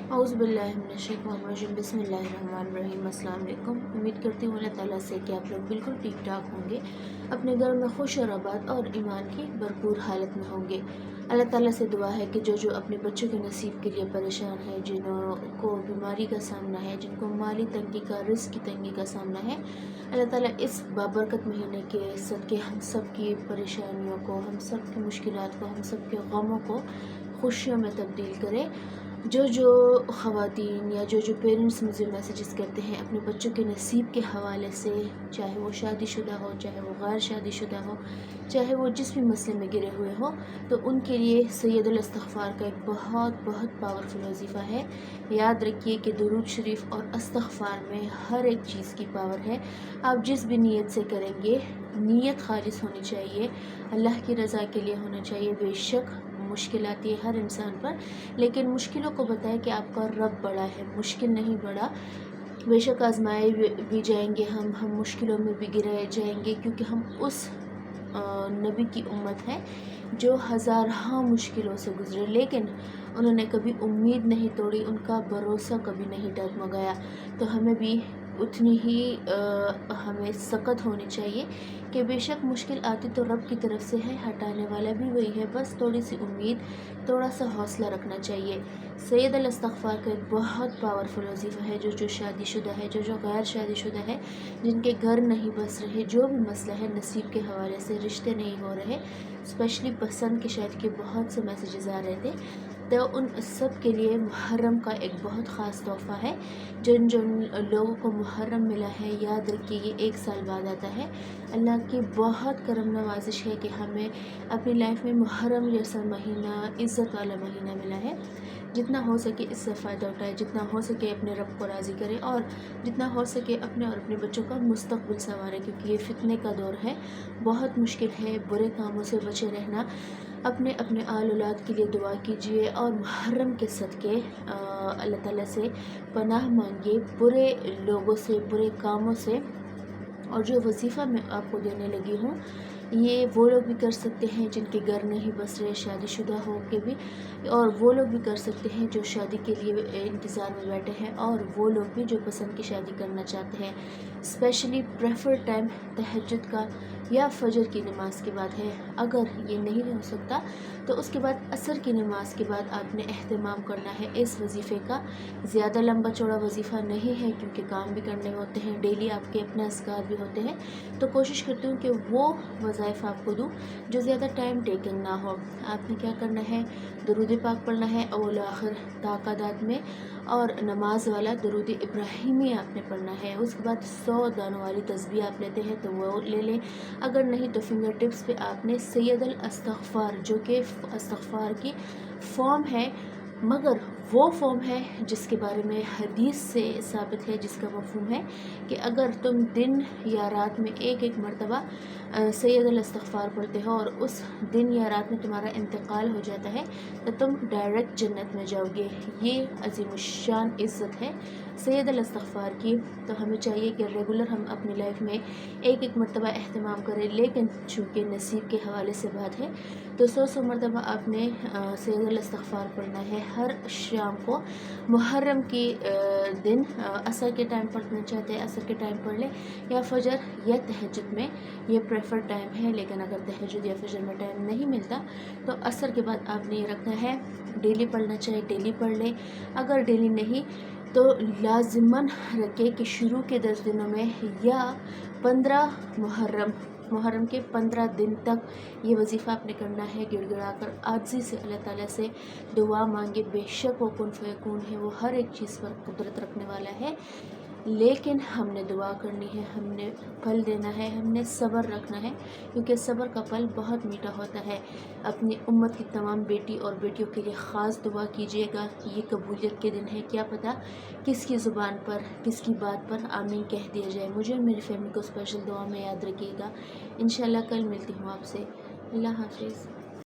औज़ुबिल्लाहिमिनश्शैतानिर्रजीम बिस्मिल्लाहिर्रहमानिर्रहीम। अस्सलाम वालेकुम। उम्मीद करती हूँ अल्लाह ताला से कि आप लोग बिल्कुल ठीक ठाक होंगे, अपने घर में खुश और आबाद और ईमान की भरपूर हालत में होंगे। अल्लाह ताला से दुआ है कि जो अपने बच्चों के नसीब के लिए परेशान है, जिनको बीमारी का सामना है, जिनको माली तंगी का, रिस्क की तंगी का सामना है, अल्लाह ताला इस बाबरकत महीने के सदके हम सब की परेशानियों को, हम सब की मुश्किलात को, हम सब के गमों को खुशियों में तब्दील करे। जो ख़वातीन या जो पेरेंट्स मुझे मैसेजेस करते हैं अपने बच्चों के नसीब के हवाले से, चाहे वो शादीशुदा हो, चाहे वो गैर शादीशुदा हो, चाहे वो जिस भी मसले में गिरे हुए हो, तो उनके लिए सैयदुल इस्तिग़फ़ार का एक बहुत बहुत पावरफुल वजीफ़ा है। याद रखिए कि दुरूद शरीफ और इस्तिग़फ़ार में हर एक चीज़ की पावर है। आप जिस भी नीयत से करेंगे, नीयत खालिस होनी चाहिए, अल्लाह की रज़ा के लिए होना चाहिए। बेशक मुश्किल आती है हर इंसान पर, लेकिन मुश्किलों को बताएं कि आपका रब बड़ा है, मुश्किल नहीं बड़ा। बेशक आजमाए भी जाएंगे, हम मुश्किलों में भी गिराए जाएंगे, क्योंकि हम उस नबी की उम्मत है जो हज़ारों मुश्किलों से गुजरे, लेकिन उन्होंने कभी उम्मीद नहीं तोड़ी, उनका भरोसा कभी नहीं डगमगाया। तो हमें भी उतनी ही हमें सख्त होनी चाहिए कि बेशक मुश्किल आती तो रब की तरफ से है, हटाने वाला भी वही है, बस थोड़ी सी उम्मीद, थोड़ा सा हौसला रखना चाहिए। सैयदुल इस्तिग़फ़ार का एक बहुत पावरफुल वजीफ़ा है। जो शादीशुदा है, जो गैर शादीशुदा है, जिनके घर नहीं बस रहे, जो भी मसला है नसीब के हवाले से, रिश्ते नहीं हो रहे, स्पेशली पसंद के शादी के बहुत से मैसेजेस आ रहे थे, तो उन सब के लिए मुहर्रम का एक बहुत ख़ास तोहफ़ा है। जिन लोगों को मुहर्रम मिला है, याद रखिए ये 1 साल बाद आता है। अल्लाह की बहुत करम नवाजिश है कि हमें अपनी लाइफ में मुहर्रम जैसा महीना, इज़्ज़त वाला महीना मिला है। जितना हो सके इससे फ़ायदा उठाए, जितना हो सके अपने रब को राज़ी करें, और जितना हो सके अपने और अपने बच्चों का मुस्तक़बिल संवारें, क्योंकि ये फितने का दौर है। बहुत मुश्किल है बुरे कामों से बचे रहना। अपने आल औलाद के लिए दुआ कीजिए और मुहर्रम के सदके अल्लाह ताला से पनाह मांगिए बुरे लोगों से, बुरे कामों से। और जो वजीफ़ा मैं आपको देने लगी हूँ, ये वो लोग भी कर सकते हैं जिनके घर नहीं बस रहे, शादीशुदा हो के भी, और वो लोग भी कर सकते हैं जो शादी के लिए इंतज़ार में बैठे हैं, और वो लोग भी जो पसंद की शादी करना चाहते हैं। स्पेशली प्रेफर टाइम तहज्जुद का या फजर की नमाज के बाद है। अगर ये नहीं हो सकता तो उसके बाद असर की नमाज के बाद आपने एहतमाम करना है इस वजीफ़े का। ज़्यादा लंबा चौड़ा वजीफ़ा नहीं है, क्योंकि काम भी करने होते हैं, डेली आपके अपने अस्कार भी होते हैं, तो कोशिश करती हूँ कि वो वज़ाइफ आपको दूँ जो ज़्यादा टाइम टेकिंग ना हो। आपने क्या करना है, दरूद पाक पढ़ना है अव्वल आखिर ताक़ादात में, और नमाज वाला दरूद इब्राहिमी आपने पढ़ना है। उसके बाद 100 दानों वाली तस्बीह आप लेते हैं तो वो ले लें, अगर नहीं तो फिंगर टिप्स पे आपने सैयदुल इस्तिग़फ़ार, जो कि इस्तिग़फ़ार की फॉर्म है, मगर वो फॉर्म है जिसके बारे में हदीस से साबित है, जिसका मफ़हूम है कि अगर तुम दिन या रात में एक मरतबा सैयदुल इस्तिग़फ़ार पढ़ते हो और उस दिन या रात में तुम्हारा इंतकाल हो जाता है, तो तुम डायरेक्ट जन्नत में जाओगे। ये अज़ीमुश्शान इज़्ज़त है सैयदुल इस्तिग़फ़ार की। तो हमें चाहिए कि रेगुलर हम अपनी लाइफ में एक मरतबा एहतमाम करें, लेकिन चूँकि नसीब के हवाले से बात है, तो 100 मरतबा आपने सैयदुल इस्तिग़फ़ार पढ़ना है हर शाम को। मुहर्रम की दिन असर के टाइम पढ़ना चाहते हैं असर के टाइम पढ़ लें, या फजर या तहज्जुद में, ये प्रेफर टाइम है। लेकिन अगर तहज्जुद या फजर में टाइम नहीं मिलता तो असर के बाद आपने ये रखना है। डेली पढ़ना चाहिए, डेली पढ़ लें। अगर डेली नहीं तो लाजिमन रखें कि शुरू के 10 दिनों में या 15 मुहर्रम के 15 दिन तक ये वजीफ़ा आपने करना है। गिड़गिड़ा कर आजिज़ी से अल्लाह ताला से दुआ मांगे। बेशक वो कुन फ़यकून है, वो हर एक चीज़ पर कुदरत रखने वाला है, लेकिन हमने दुआ करनी है, हमने फल देना है, हमने सब्र रखना है, क्योंकि सब्र का फल बहुत मीठा होता है। अपनी उम्मत की तमाम बेटी और बेटियों के लिए ख़ास दुआ कीजिएगा। ये कबूलियत के दिन है, क्या पता किसकी ज़ुबान पर, किसकी बात पर आमीन कह दिया जाए। मुझे और मेरी फैमिली को स्पेशल दुआ में याद रखिएगा। इंशाल्लाह कल मिलती हूँ आपसे। अल्लाह हाफ़िज़।